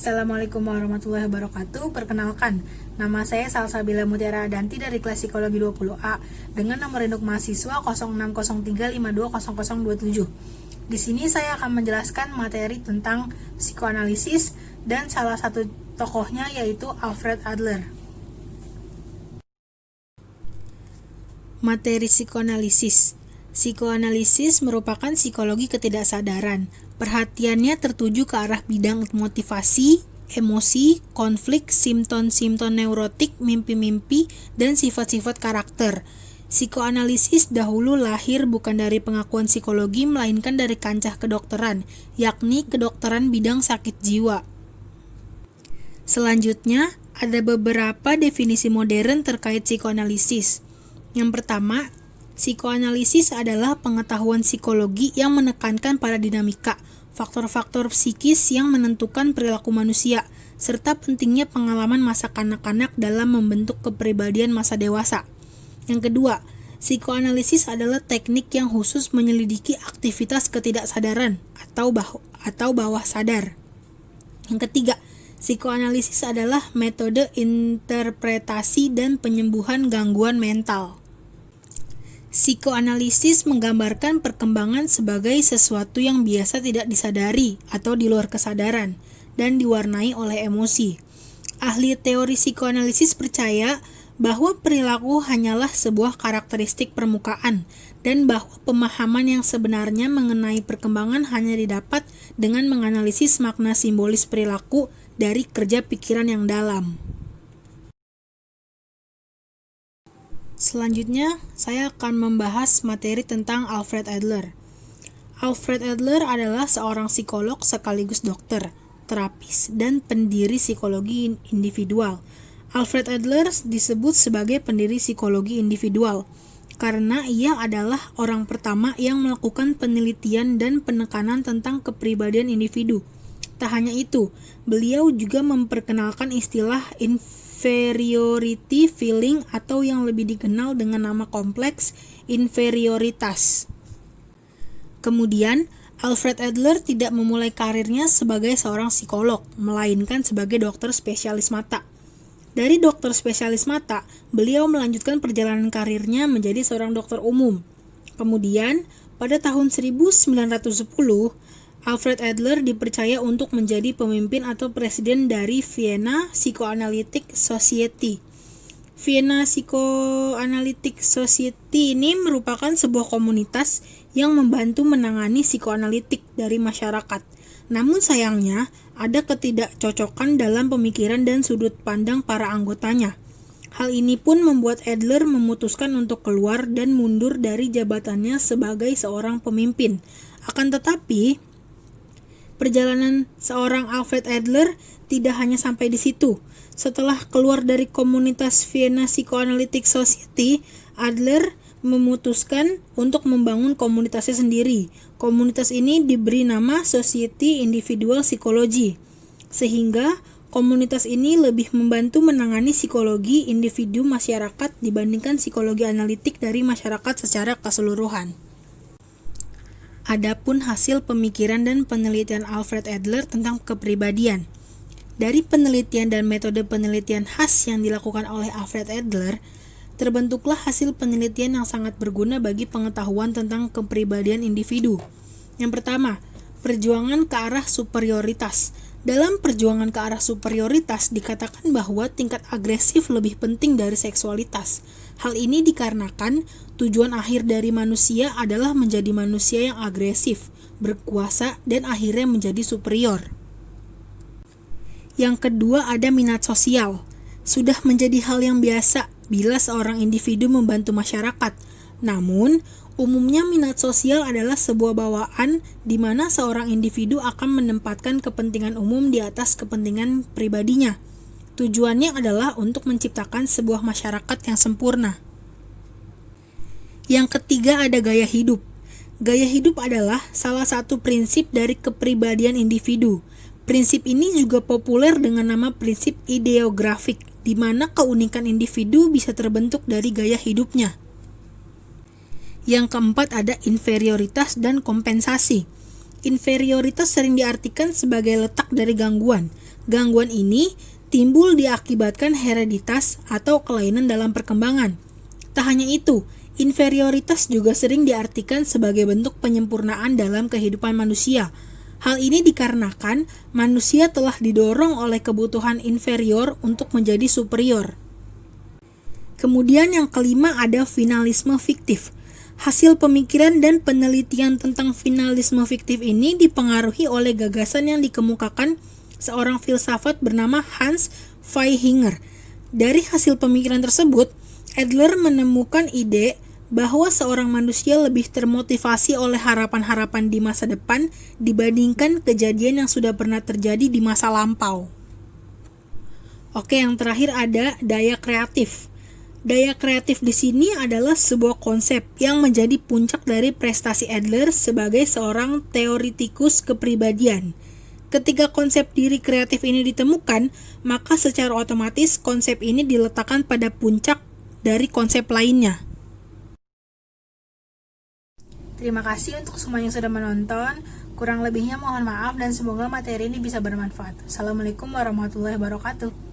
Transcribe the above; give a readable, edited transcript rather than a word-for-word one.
Assalamualaikum warahmatullahi wabarakatuh. Perkenalkan, nama saya Salsabila Mutiara Adanti dari kelas Psikologi 20A dengan nomor induk mahasiswa 0603520027. Di sini saya akan menjelaskan materi tentang psikoanalisis dan salah satu tokohnya yaitu Alfred Adler. Materi psikoanalisis. Psikoanalisis merupakan psikologi ketidaksadaran. Perhatiannya tertuju ke arah bidang motivasi, emosi, konflik, simptom-simptom neurotik, mimpi-mimpi, dan sifat-sifat karakter. Psikoanalisis dahulu lahir bukan dari pengakuan psikologi, melainkan dari kancah kedokteran, yakni kedokteran bidang sakit jiwa. Selanjutnya, ada beberapa definisi modern terkait psikoanalisis. Yang pertama, psikoanalisis adalah pengetahuan psikologi yang menekankan pada dinamika, faktor-faktor psikis yang menentukan perilaku manusia, serta pentingnya pengalaman masa kanak-kanak dalam membentuk kepribadian masa dewasa. Yang kedua, psikoanalisis adalah teknik yang khusus menyelidiki aktivitas ketidaksadaran atau bawah sadar. Yang ketiga, psikoanalisis adalah metode interpretasi dan penyembuhan gangguan mental. Psikoanalisis menggambarkan perkembangan sebagai sesuatu yang biasa tidak disadari atau di luar kesadaran dan diwarnai oleh emosi. Ahli teori psikoanalisis percaya bahwa perilaku hanyalah sebuah karakteristik permukaan dan bahwa pemahaman yang sebenarnya mengenai perkembangan hanya didapat dengan menganalisis makna simbolis perilaku dari kerja pikiran yang dalam. Selanjutnya, saya akan membahas materi tentang Alfred Adler. Alfred Adler adalah seorang psikolog sekaligus dokter, terapis, dan pendiri psikologi individual. Alfred Adler disebut sebagai pendiri psikologi individual karena ia adalah orang pertama yang melakukan penelitian dan penekanan tentang kepribadian individu. Tak hanya itu, beliau juga memperkenalkan istilah inferiority feeling atau yang lebih dikenal dengan nama kompleks inferioritas. Kemudian, Alfred Adler tidak memulai karirnya sebagai seorang psikolog, melainkan sebagai dokter spesialis mata. Dari dokter spesialis mata, beliau melanjutkan perjalanan karirnya menjadi seorang dokter umum. Kemudian, pada tahun 1910, Alfred Adler dipercaya untuk menjadi pemimpin atau presiden dari Vienna Psychoanalytic Society. Vienna Psychoanalytic Society ini merupakan sebuah komunitas yang membantu menangani psikoanalitik dari masyarakat. Namun sayangnya, ada ketidakcocokan dalam pemikiran dan sudut pandang para anggotanya. Hal ini pun membuat Adler memutuskan untuk keluar dan mundur dari jabatannya sebagai seorang pemimpin. Akan tetapi, perjalanan seorang Alfred Adler tidak hanya sampai di situ. Setelah keluar dari komunitas Vienna Psychoanalytic Society, Adler memutuskan untuk membangun komunitasnya sendiri. Komunitas ini diberi nama Society Individual Psychology, sehingga komunitas ini lebih membantu menangani psikologi individu masyarakat dibandingkan psikologi analitik dari masyarakat secara keseluruhan. Adapun hasil pemikiran dan penelitian Alfred Adler tentang kepribadian. Dari penelitian dan metode penelitian khas yang dilakukan oleh Alfred Adler, terbentuklah hasil penelitian yang sangat berguna bagi pengetahuan tentang kepribadian individu. Yang pertama, perjuangan ke arah superioritas. Dalam perjuangan ke arah superioritas dikatakan bahwa tingkat agresif lebih penting dari seksualitas. Hal ini dikarenakan tujuan akhir dari manusia adalah menjadi manusia yang agresif, berkuasa, dan akhirnya menjadi superior. Yang kedua, ada minat sosial. Sudah menjadi hal yang biasa bila seorang individu membantu masyarakat. Namun, umumnya minat sosial adalah sebuah bawaan di mana seorang individu akan menempatkan kepentingan umum di atas kepentingan pribadinya. Tujuannya adalah untuk menciptakan sebuah masyarakat yang sempurna. Yang ketiga, ada gaya hidup. Gaya hidup adalah salah satu prinsip dari kepribadian individu. Prinsip ini juga populer dengan nama prinsip ideografik, di mana keunikan individu bisa terbentuk dari gaya hidupnya. Yang keempat, ada inferioritas dan kompensasi. Inferioritas sering diartikan sebagai letak dari gangguan, Gangguan ini timbul diakibatkan hereditas atau kelainan dalam perkembangan. Tak hanya itu, inferioritas juga sering diartikan sebagai bentuk penyempurnaan dalam kehidupan manusia. Hal ini dikarenakan manusia telah didorong oleh kebutuhan inferior untuk menjadi superior. Kemudian yang kelima ada finalisme fiktif. Hasil pemikiran dan penelitian tentang finalisme fiktif ini dipengaruhi oleh gagasan yang dikemukakan seorang filsafat bernama Hans Vaihinger. Dari hasil pemikiran tersebut, Adler menemukan ide bahwa seorang manusia lebih termotivasi oleh harapan-harapan di masa depan dibandingkan kejadian yang sudah pernah terjadi di masa lampau. Oke, yang terakhir ada daya kreatif. Daya kreatif di sini adalah sebuah konsep yang menjadi puncak dari prestasi Adler sebagai seorang teoritikus kepribadian. Ketika konsep diri kreatif ini ditemukan, maka secara otomatis konsep ini diletakkan pada puncak dari konsep lainnya. Terima kasih untuk semua yang sudah menonton. Kurang lebihnya mohon maaf dan semoga materi ini bisa bermanfaat. Assalamualaikum warahmatullahi wabarakatuh.